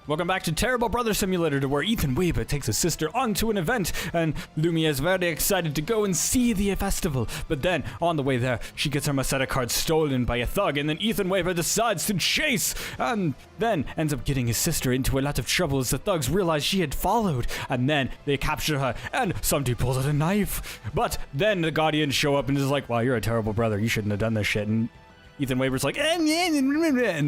Welcome back to Terrible Brother Simulator, to where Ethan Weber takes his sister onto an event, and Lumia is very excited to go and see the festival. But then, on the way there, she gets her Meseta card stolen by a thug, and then Ethan Weber decides to chase, and then ends up getting his sister into a lot of trouble as the thugs realize she had followed, and then they capture her, and somebody pulls out a knife. But then the Guardians show up and is like, wow, you're a terrible brother, you shouldn't have done this shit, and Ethan Weber's like, and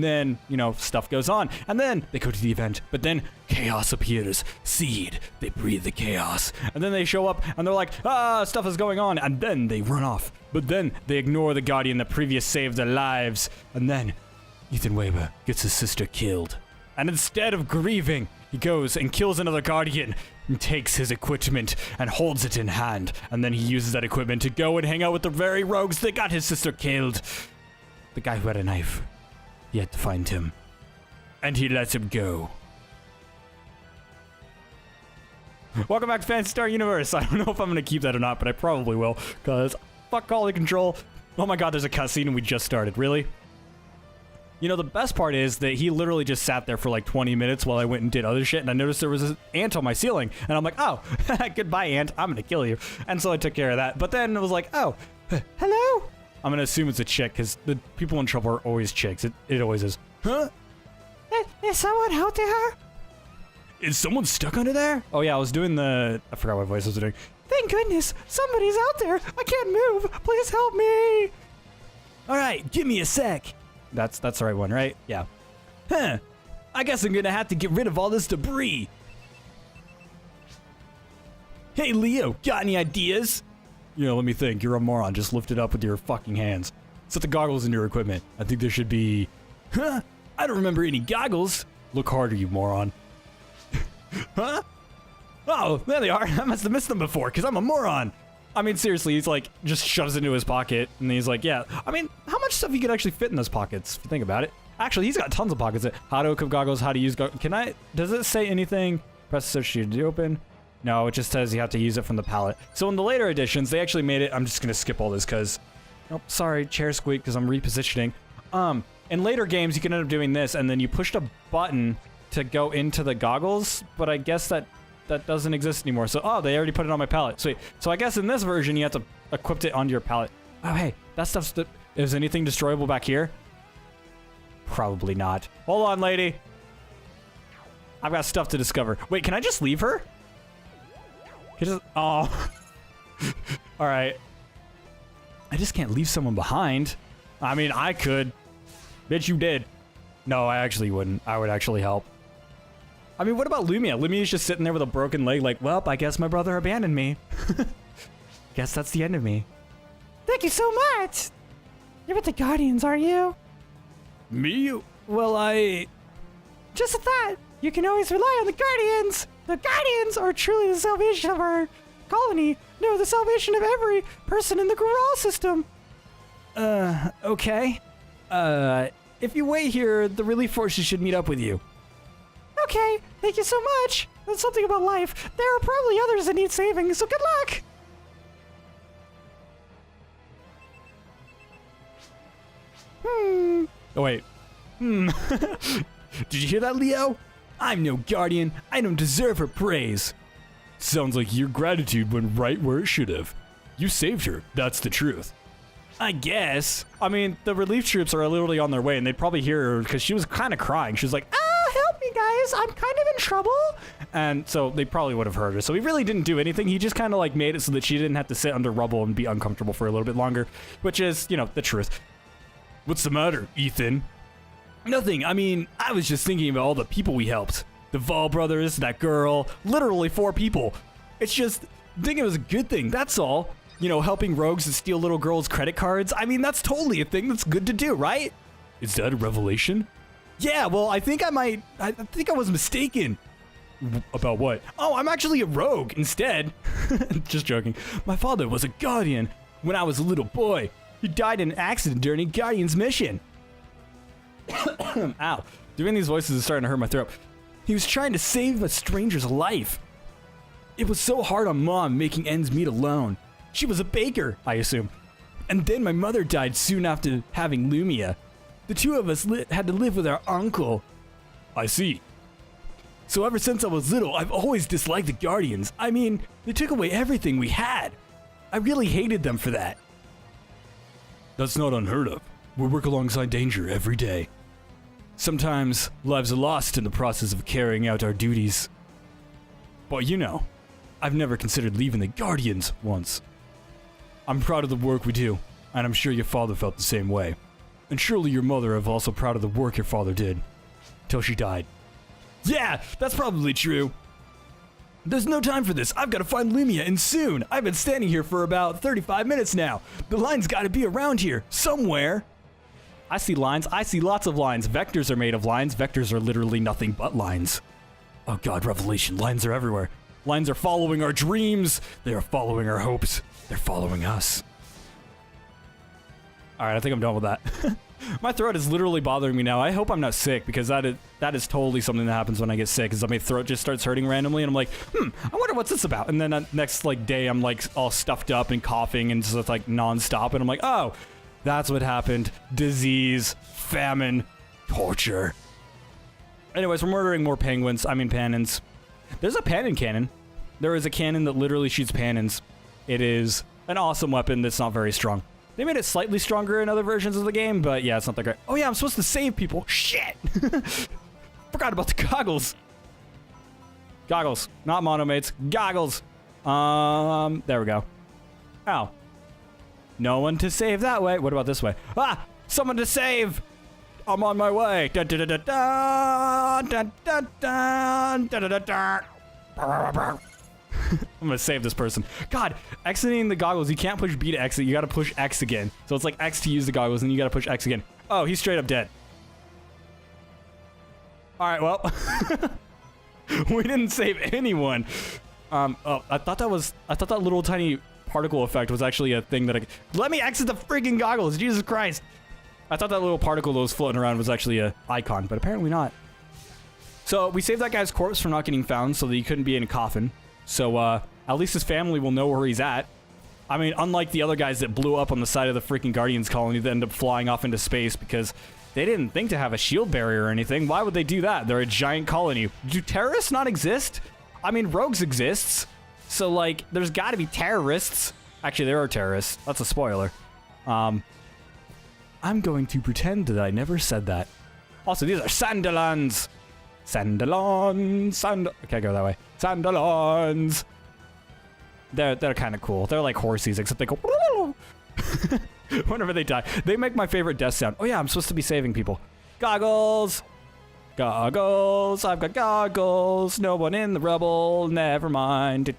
then, you know, stuff goes on. And then they go to the event, but then chaos appears. Seed, they breathe the chaos. And then they show up, and they're like, stuff is going on. And then they run off. But then they ignore the Guardian that previous saved their lives. And then Ethan Weber gets his sister killed. And instead of grieving, he goes and kills another Guardian and takes his equipment and holds it in hand. And then he uses that equipment to go and hang out with the very rogues that got his sister killed. The guy who had a knife. He had to find him. And he lets him go. Welcome back to Phantasy Star Universe. I don't know if I'm going to keep that or not, but I probably will. Because fuck quality control. Oh my god, there's a cutscene and we just started. Really? You know, the best part is that he literally just sat there for like 20 minutes while I went and did other shit. And I noticed there was an ant on my ceiling. And I'm like, oh, goodbye, ant. I'm going to kill you. And so I took care of that. But then it was like, oh, hello? I'm gonna assume it's a chick, because the people in trouble are always chicks. It always is. Huh? Is someone out there? Is someone stuck under there? Oh yeah, I was doing I forgot what voice I was doing. Thank goodness, somebody's out there. I can't move. Please help me. All right, give me a sec. That's the right one, right? Yeah. Huh. I guess I'm gonna have to get rid of all this debris. Hey Leo, got any ideas? You know, let me think. You're a moron. Just lift it up with your fucking hands. Set the goggles in your equipment. I think there should be... Huh? I don't remember any goggles. Look harder, you moron. Huh? Oh, there they are. I must have missed them before, because I'm a moron. I mean, seriously, he's like, just shoves it into his pocket, and he's like, yeah. I mean, how much stuff you could actually fit in those pockets, if you think about it? Actually, he's got tons of pockets. How to equip goggles, how to use goggles. Does it say anything? Press search to open. No, it just says you have to use it from the palette. So in the later editions, they actually made it... I'm just going to skip all this because... Oh, sorry, chair squeak, because I'm repositioning. In later games, you can end up doing this, and then you pushed a button to go into the goggles, but I guess that doesn't exist anymore. So, oh, they already put it on my palette. Sweet. So I guess in this version, you have to equip it onto your palette. Oh, hey, that stuff's... Is anything destroyable back here? Probably not. Hold on, lady. I've got stuff to discover. Wait, can I just leave her? Oh. Alright. I just can't leave someone behind. I mean, I could. Bitch, you did. No, I actually wouldn't. I would actually help. I mean, what about Lumia? Lumia's just sitting there with a broken leg like, well, I guess my brother abandoned me. Guess that's the end of me. Thank you so much! You're with the Guardians, are you? Me? Well, just a thought. You can always rely on the Guardians! The Guardians are truly the salvation of our colony. No, the salvation of every person in the Graal system. Okay. If you wait here, the relief forces should meet up with you. Okay, thank you so much. That's something about life. There are probably others that need saving, so good luck. Oh, wait. Did you hear that, Leo? I'm no guardian. I don't deserve her praise. Sounds like your gratitude went right where it should have. You saved her. That's the truth. I guess. I mean, the relief troops are literally on their way, and they'd probably hear her because she was kind of crying. She was like, help me, guys. I'm kind of in trouble. And so they probably would have heard her. So he really didn't do anything. He just kind of like made it so that she didn't have to sit under rubble and be uncomfortable for a little bit longer, which is, you know, the truth. What's the matter, Ethan? Nothing. I mean, I was just thinking about all the people we helped. The Vol brothers, that girl, literally 4 people. It's just, I think it was a good thing, that's all. You know, helping rogues and steal little girls' credit cards. I mean, that's totally a thing that's good to do, right? Is that a revelation? Yeah, well, I think I was mistaken. About what? Oh, I'm actually a rogue instead. Just joking. My father was a guardian when I was a little boy. He died in an accident during a Guardian's mission. Ow. Doing these voices is starting to hurt my throat. He was trying to save a stranger's life. It was so hard on Mom making ends meet alone. She was a baker, I assume. And then my mother died soon after having Lumia. The two of us had to live with our uncle. I see. So ever since I was little, I've always disliked the Guardians. I mean, they took away everything we had. I really hated them for that. That's not unheard of. We work alongside danger every day. Sometimes lives are lost in the process of carrying out our duties. But you know, I've never considered leaving the Guardians once. I'm proud of the work we do, and I'm sure your father felt the same way. And surely your mother is also proud of the work your father did. Till she died. Yeah, that's probably true. There's no time for this. I've got to find Lumia, and soon. I've been standing here for about 35 minutes now. The line's got to be around here, somewhere. I see lines. I see lots of lines. Vectors are made of lines. Vectors are literally nothing but lines. Oh god, revelation. Lines are everywhere. Lines are following our dreams. They are following our hopes. They're following us. Alright, I think I'm done with that. My throat is literally bothering me now. I hope I'm not sick, because that is totally something that happens when I get sick, is that my throat just starts hurting randomly, and I'm like, I wonder what's this about? And then next day, I'm like all stuffed up and coughing and just like non-stop, and I'm like, oh, that's what happened. Disease, famine, torture. Anyways, we're murdering more penguins. I mean, pannons. There's a pannon cannon. There is a cannon that literally shoots pannons. It is an awesome weapon that's not very strong. They made it slightly stronger in other versions of the game, but yeah, it's not that great. Oh yeah, I'm supposed to save people. Shit! Forgot about the goggles. Goggles, not monomates. Goggles. There we go. Ow. No one to save that way. What about this way? Ah! Someone to save! I'm on my way. Da da da da da da da da da da da. I'm gonna save this person. God, exiting the goggles, you can't push B to exit, you gotta push X again. So it's like X to use the goggles, and you gotta push X again. Oh, he's straight up dead. Alright, well. We didn't save anyone. Oh, I thought that little tiny particle effect was actually a thing that let me exit the freaking goggles, Jesus Christ. I thought that little particle that was floating around was actually a icon, but apparently not. So we saved that guy's corpse from not getting found so that he couldn't be in a coffin. So, at least his family will know where he's at. I mean, unlike the other guys that blew up on the side of the freaking Guardians colony that ended up flying off into space because they didn't think to have a shield barrier or anything. Why would they do that? They're a giant colony. Do terrorists not exist? I mean, rogues exists. So, like, there's gotta be terrorists. Actually, there are terrorists. That's a spoiler. I'm going to pretend that I never said that. Also, these are Sandalons. Sandalons. Okay, go that way. Sandalons. They're kind of cool. They're like horsies, except they go whenever they die. They make my favorite death sound. Oh yeah, I'm supposed to be saving people. Goggles. Goggles. I've got goggles. No one in the rubble. Never mind.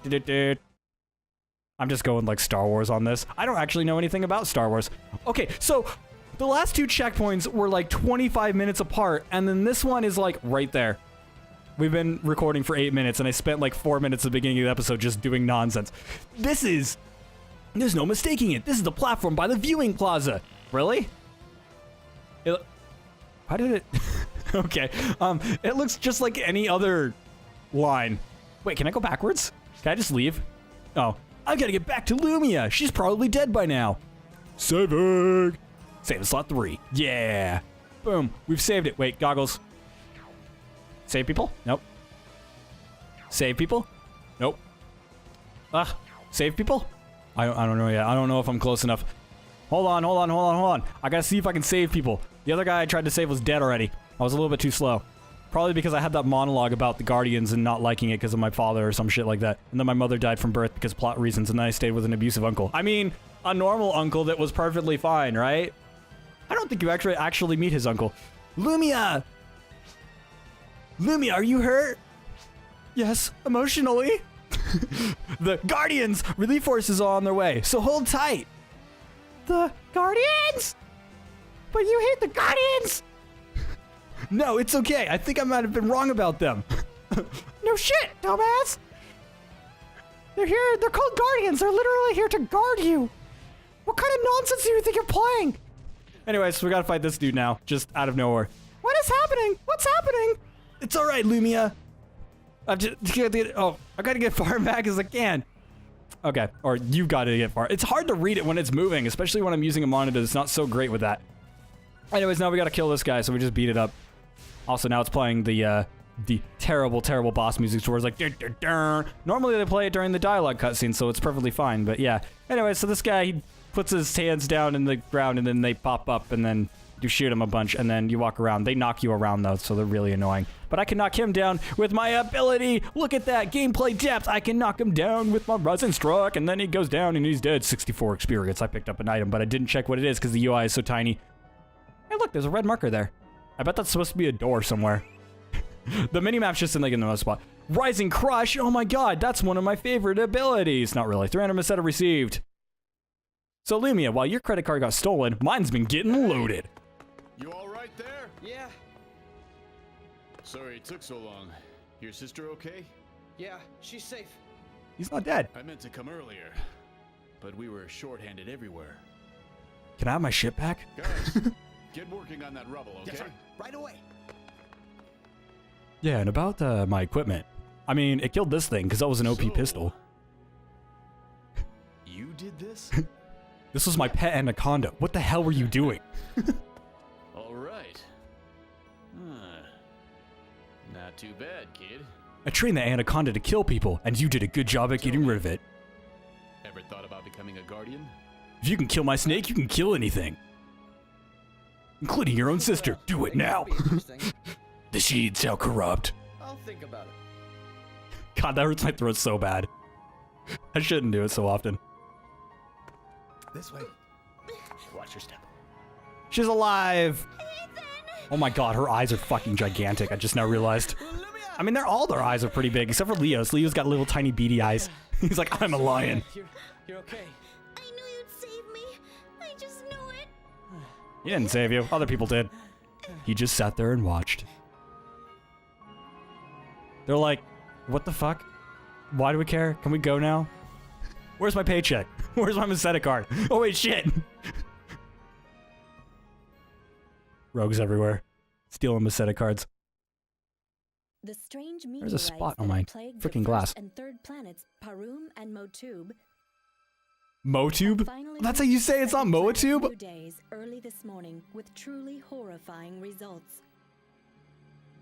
I'm just going like Star Wars on this. I don't actually know anything about Star Wars. Okay, so the last two checkpoints were like 25 minutes apart, and then this one is like right there. We've been recording for 8 minutes, and I spent like 4 minutes at the beginning of the episode just doing nonsense. There's no mistaking it. This is the platform by the viewing plaza. Really? How did it? Okay. It looks just like any other line. Wait, can I go backwards? Can I just leave? Oh, I gotta get back to Lumia. She's probably dead by now. Saving. Save in slot 3. Yeah. Boom. We've saved it. Wait, goggles. Save people? Nope. Save people? Nope. Save people? I don't know yet. I don't know if I'm close enough. Hold on. I gotta see if I can save people. The other guy I tried to save was dead already. I was a little bit too slow. Probably because I had that monologue about the Guardians and not liking it because of my father or some shit like that. And then my mother died from birth because of plot reasons, and then I stayed with an abusive uncle. I mean, a normal uncle that was perfectly fine, right? I don't think you actually meet his uncle. Lumia! Lumia, are you hurt? Yes, emotionally. The Guardians! Relief forces are on their way, so hold tight. The Guardians? But you hate the Guardians! No, it's okay. I think I might have been wrong about them. No shit, dumbass! They're here, they're called Guardians. They're literally here to guard you. What kind of nonsense do you think you're playing? Anyways, we gotta fight this dude now, just out of nowhere. What is happening? What's happening? It's alright, Lumia. I gotta get far back as I can. Okay, or you gotta get far. It's hard to read it when it's moving, especially when I'm using a monitor that's not so great with that. Anyways, now we gotta kill this guy, so we just beat it up. Also, now it's playing the the terrible, terrible boss music towards like, "Dur, dur, dur." Normally they play it during the dialogue cutscene, so it's perfectly fine. But yeah. Anyway, so this guy, he puts his hands down in the ground and then they pop up and then you shoot him a bunch and then you walk around. They knock you around though, so they're really annoying. But I can knock him down with my ability. Look at that gameplay depth. I can knock him down with my Rising Struck and then he goes down and he's dead. 64 experience. I picked up an item, but I didn't check what it is because the UI is so tiny. Hey, look, there's a red marker there. I bet that's supposed to be a door somewhere. The minimap's just in like in the most spot. Rising Crush. Oh my god, that's one of my favorite abilities. Not really. 300 Meseta received. So Lumia, while your credit card got stolen, mine's been getting loaded. You all right there? Yeah, Sorry it took so long. Your sister okay? yeah, she's safe. He's not dead. I meant to come earlier, but we were short-handed everywhere. Can I have my ship back? Guys, get working on that rubble, okay? Yes, sir. Right away. Yeah, and about my equipment. I mean, it killed this thing because that was an OP So, pistol. You did this? This was my pet Anaconda. What the hell were you doing? All right. Not too bad, kid. I trained the Anaconda to kill people, and you did a good job at getting rid of it. Ever thought about becoming a guardian? If you can kill my snake, you can kill anything. Including your own sister. Do it now. That'll be interesting. The sheets shall corrupt. I'll think about it. God, that hurts my throat so bad. I shouldn't do it so often. This way. Watch your step. She's alive! Oh my god, her eyes are fucking gigantic. I just now realized. I mean, all their eyes are pretty big, except for Leo's. Leo's got little tiny beady eyes. He's like, I'm a lion. You're okay. I knew you'd save me. I just knew it. He didn't save you. Other people did. He just sat there and watched. They're like, what the fuck? Why do we care? Can we go now? Where's my paycheck? Where's my Meseta card? Oh wait, shit! Rogues everywhere. Stealing Meseta cards. The strange There's a spot on my freaking glass. And third planets, Parum and Motub. Motube? That's how you say it's on Moatube? Days early this morning with truly horrifying results.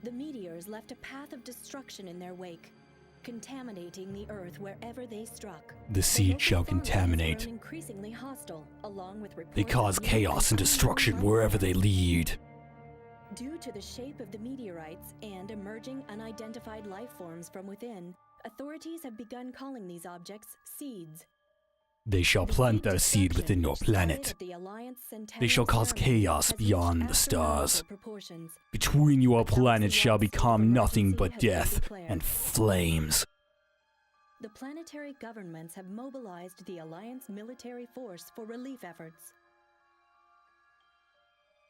The meteors left a path of destruction in their wake, contaminating the earth wherever they struck. The seed local shall farmers contaminate. grown increasingly hostile, along with They reports cause of chaos and destruction wherever they lead. Due to the shape of the meteorites and emerging unidentified life forms from within, authorities have begun calling these objects seeds. They shall plant their seed within your planet. They shall cause chaos beyond the stars. Between your planets shall become nothing but death and flames. The planetary governments have mobilized the Alliance military force for relief efforts.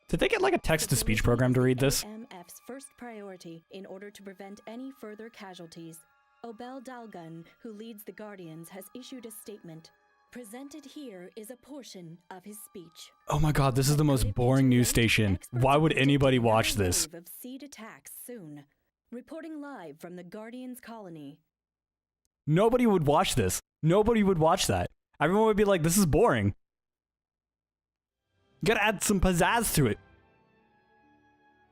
Did they get like a text-to-speech program to read this? MF's first priority in order to prevent any further casualties. Obel Dalgun, who leads the Guardians, has issued a statement. Presented here is a portion of his speech. Oh my god, this is the most boring news station. Why would anybody watch this? Wave of seed attacks soon. Reporting live from the Guardians colony. Nobody would watch this. Nobody would watch that. Everyone would be like, this is boring. You gotta add some pizzazz to it.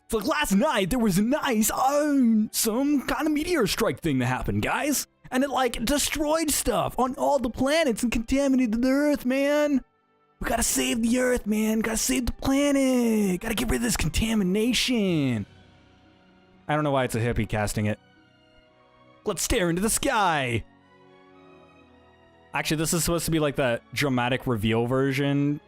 It's like last night there was a nice, some kind of meteor strike thing that happened, guys. And it like destroyed stuff on all the planets and contaminated the Earth, man. We gotta save the Earth, man. Gotta save the planet. Gotta get rid of this contamination. I don't know why it's a hippie casting it. Let's stare into the sky. Actually, this is supposed to be like the dramatic reveal version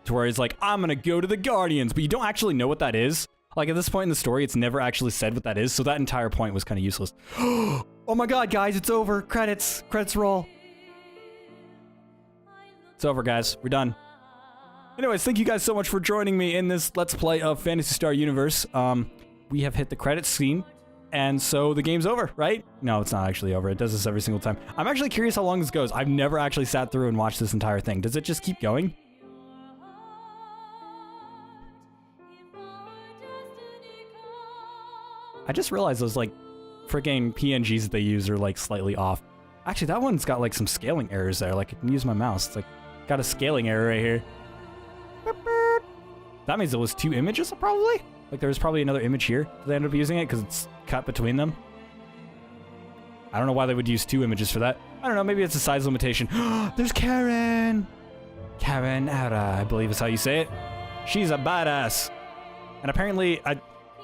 to where he's like, I'm gonna go to the Guardians, but you don't actually know what that is. Like at this point in the story, it's never actually said what that is, so that entire point was kind of useless. Oh my god, guys, it's over. Credits. Credits roll. It's over, guys. We're done. Anyways, thank you guys so much for joining me in this Let's Play of Phantasy Star Universe. We have hit the credits scene, and so the game's over, right? No, it's not actually over. It does this every single time. I'm actually curious how long this goes. I've never actually sat through and watched this entire thing. Does it just keep going? I just realized those like freaking PNGs that they use are like slightly off. Actually, that one's got like some scaling errors there. Like I can use my mouse. It's like got a scaling error right here. That means it was 2 images probably. Like there was probably another image here. They ended up using it because it's cut between them. I don't know why they would use 2 images for that. I don't know, maybe it's a size limitation. There's Karen! Karen Ara, I believe is how you say it. She's a badass. And apparently, I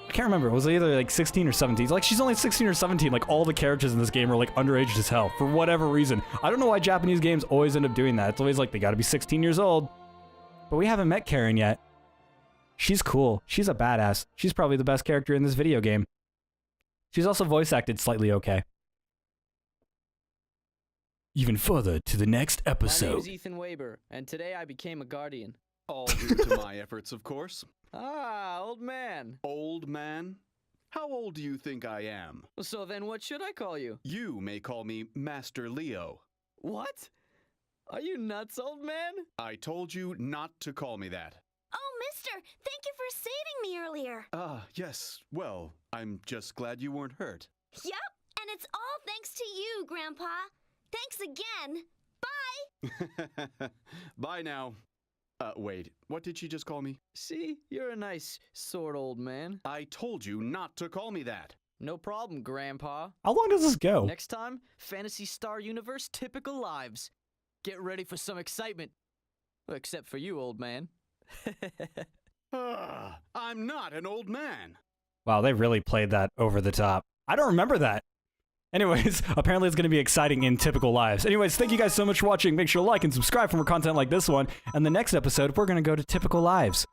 can't remember, was it either like 16 or 17? Like, she's only 16 or 17, like all the characters in this game are like underaged as hell, for whatever reason. I don't know why Japanese games always end up doing that. It's always like, they gotta be 16 years old. But we haven't met Karen yet. She's cool. She's a badass. She's probably the best character in this video game. She's also voice acted slightly okay. Even further to the next My episode. name's Ethan Weber, and today I became a guardian. All due to my efforts, of course. Ah, old man. Old man? How old do you think I am? So then what should I call you? You may call me Master Leo. What? Are you nuts, old man? I told you not to call me that. Oh, mister, thank you for saving me earlier. Yes. Well, I'm just glad you weren't hurt. Yep, and it's all thanks to you, Grandpa. Thanks again. Bye. Bye now. Wait, what did she just call me? See, you're a nice sort old man. I told you not to call me that. No problem, Grandpa. How long does this go? Next time, Phantasy Star Universe Typical Lives. Get ready for some excitement. Except for you, old man. I'm not an old man. Wow, they really played that over the top. I don't remember that. Anyways, apparently it's going to be exciting in Typical Lives. Anyways, thank you guys so much for watching. Make sure to like and subscribe for more content like this one. And the next episode, we're going to go to Typical Lives.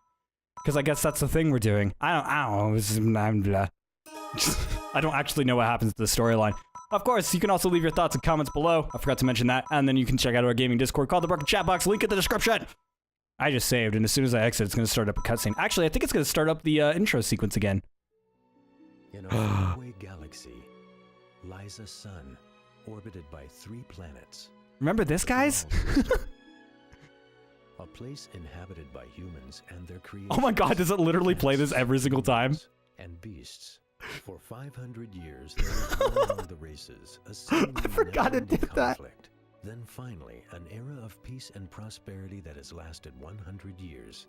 Because I guess that's the thing we're doing. I don't know. I don't actually know what happens to the storyline. Of course, you can also leave your thoughts and comments below. I forgot to mention that. And then you can check out our gaming Discord called the Broken Chat Box. Link in the description. I just saved, and as soon as I exit, it's going to start up a cutscene. Actually, I think it's going to start up the intro sequence again. In a faraway galaxy lies a sun orbited by 3 planets. Remember this, guys? A place inhabited by humans and their creators. Oh my god, does it literally play this every single time? And beasts. For 500 years, there was war among the races, a seemingly I forgot it never-ending did that. conflict. Then finally, an era of peace and prosperity that has lasted 100 years.